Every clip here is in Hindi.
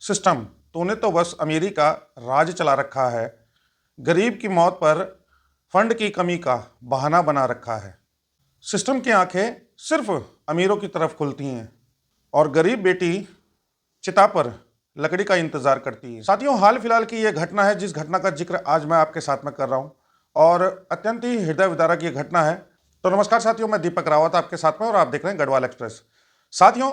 सिस्टम, तूने तो बस अमीरी का राज चला रखा है। गरीब की मौत पर फंड की कमी का बहाना बना रखा है। सिस्टम की आंखें सिर्फ अमीरों की तरफ खुलती हैं और गरीब बेटी चिता पर लकड़ी का इंतजार करती है। साथियों, हाल फिलहाल की यह घटना है जिस घटना का जिक्र आज मैं आपके साथ में कर रहा हूं और अत्यंत ही हृदय विदारक ये घटना है। तो नमस्कार साथियों, मैं दीपक रावत आपके साथ में और आप देख रहे हैं गढ़वाल एक्सप्रेस। साथियों,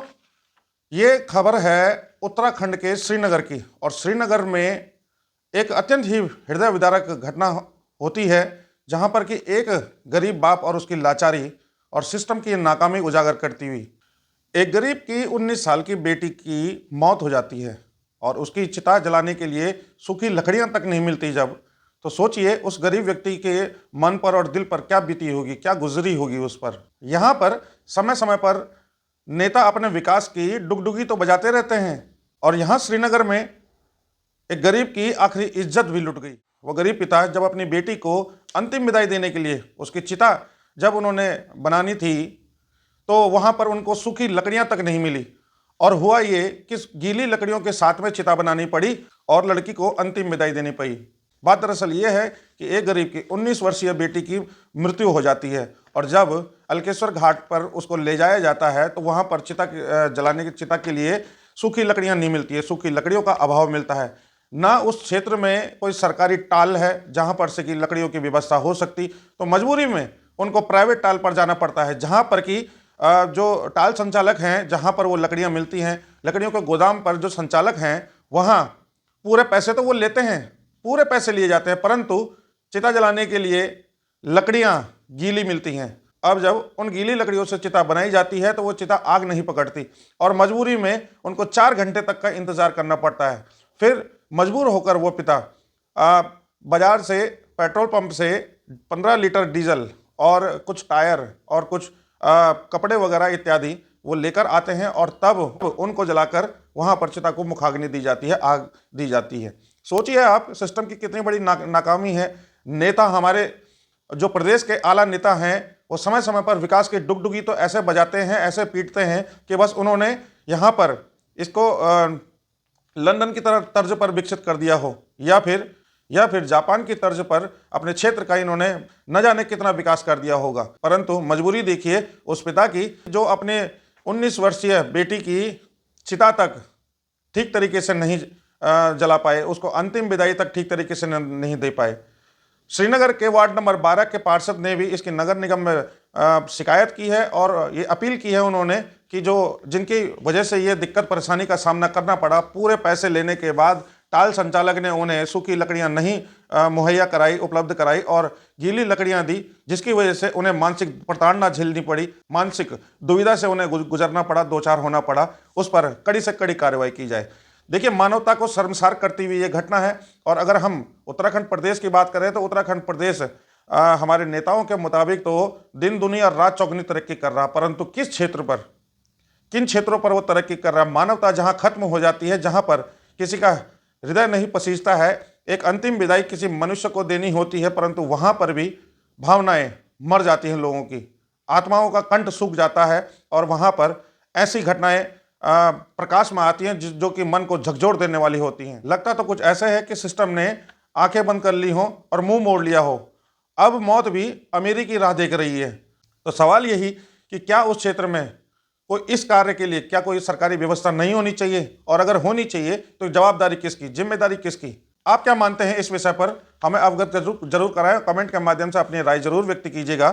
ये खबर है उत्तराखंड के श्रीनगर की और श्रीनगर में एक अत्यंत ही हृदय विदारक घटना होती है जहां पर कि एक गरीब बाप और उसकी लाचारी और सिस्टम की नाकामी उजागर करती हुई एक गरीब की 19 साल की बेटी की मौत हो जाती है और उसकी चिता जलाने के लिए सूखी लकड़ियां तक नहीं मिलती जब, तो सोचिए उस गरीब व्यक्ति के मन पर और दिल पर क्या बीती होगी, क्या गुजरी होगी उस पर। यहाँ पर समय समय पर नेता अपने विकास की डुगडुगी तो बजाते रहते हैं और यहाँ श्रीनगर में एक गरीब की आखिरी इज्जत भी लुट गई। वो गरीब पिता जब अपनी बेटी को अंतिम विदाई देने के लिए उसकी चिता जब उन्होंने बनानी थी तो वहां पर उनको सूखी लकड़ियां तक नहीं मिली और हुआ ये कि गीली लकड़ियों के साथ में चिता बनानी पड़ी और लड़की को अंतिम विदाई देनी पड़ी। बात दरअसल ये है कि एक गरीब की 19 वर्षीय बेटी की मृत्यु हो जाती है और जब अलकेश्वर घाट पर उसको ले जाया जाता है तो वहां पर जलाने की चिता के लिए सूखी लकड़ियां नहीं मिलती है, सूखी लकड़ियों का अभाव मिलता है। ना उस क्षेत्र में कोई सरकारी टाल है जहां पर से कि लकड़ियों की व्यवस्था हो सकती, तो मजबूरी में उनको प्राइवेट टाल पर जाना पड़ता है जहां पर कि जो टाल संचालक हैं, जहां पर वो लकड़ियां मिलती हैं, लकड़ियों के गोदाम पर जो संचालक हैं वहां पूरे पैसे तो वो लेते हैं, पूरे पैसे लिए जाते हैं, परंतु चिता जलाने के लिए लकड़ियां गीली मिलती हैं। अब जब उन गीली लकड़ियों से चिता बनाई जाती है तो वो चिता आग नहीं पकड़ती और मजबूरी में उनको 4 घंटे तक का इंतजार करना पड़ता है। फिर मजबूर होकर वो पिता बाजार से, पेट्रोल पंप से 15 लीटर डीजल और कुछ टायर और कुछ कपड़े वगैरह इत्यादि वो लेकर आते हैं और तब उनको जलाकर वहां पर चिता को मुखाग्नि दी जाती है, आग दी जाती है। सोचिए आप, सिस्टम की कितनी बड़ी नाकामी है। नेता, हमारे जो प्रदेश के आला नेता हैं, वो समय समय पर विकास की डुगडुगी तो ऐसे बजाते हैं, ऐसे पीटते हैं कि बस उन्होंने यहाँ पर इसको लंदन की तरह तर्ज पर विकसित कर दिया हो या फिर जापान की तर्ज पर अपने क्षेत्र का इन्होंने न जाने कितना विकास कर दिया होगा। परंतु मजबूरी देखिए उस पिता की जो अपने 19 वर्षीय बेटी की चिता तक ठीक तरीके से नहीं जला पाए, उसको अंतिम विदाई तक ठीक तरीके से नहीं दे पाए। श्रीनगर के वार्ड नंबर 12 के पार्षद ने भी इसकी नगर निगम में शिकायत की है और ये अपील की है उन्होंने कि जिनकी वजह से ये दिक्कत परेशानी का सामना करना पड़ा, पूरे पैसे लेने के बाद टाल संचालक ने उन्हें सूखी लकड़ियां नहीं मुहैया कराई, उपलब्ध कराई और गीली लकड़ियां दी, जिसकी वजह से उन्हें मानसिक प्रताड़ना झेलनी पड़ी, मानसिक दुविधा से उन्हें गुजरना पड़ा, दो चार होना पड़ा। उस पर कड़ी से कड़ी कार्रवाई की जाए। देखिए, मानवता को शर्मसार करती हुई ये घटना है। और अगर हम उत्तराखंड प्रदेश की बात करें तो उत्तराखंड प्रदेश हमारे नेताओं के मुताबिक तो दिन दुनिया रात चौगुनी तरक्की कर रहा, परंतु किस क्षेत्र पर, किन क्षेत्रों पर वो तरक्की कर रहा। मानवता जहां खत्म हो जाती है, जहां पर किसी का हृदय नहीं पसीजता है, एक अंतिम विदाई किसी मनुष्य को देनी होती है, परंतु वहां पर भी भावनाएं मर जाती हैं, लोगों की आत्माओं का कंठ सूख जाता है और वहां पर ऐसी घटनाएं प्रकाश में आती हैं जो कि मन को झकझोर देने वाली होती हैं। लगता तो कुछ ऐसा है कि सिस्टम ने आंखें बंद कर ली हो और मुंह मोड़ लिया हो, अब मौत भी अमीरी की राह देख रही है। तो सवाल यही कि क्या उस क्षेत्र में कोई इस कार्य के लिए क्या कोई सरकारी व्यवस्था नहीं होनी चाहिए, और अगर होनी चाहिए तो जवाबदारी किसकी, जिम्मेदारी किसकी। आप क्या मानते हैं इस विषय पर, हमें अवगत जरूर कराएं। कमेंट के माध्यम से अपनी राय जरूर व्यक्त कीजिएगा।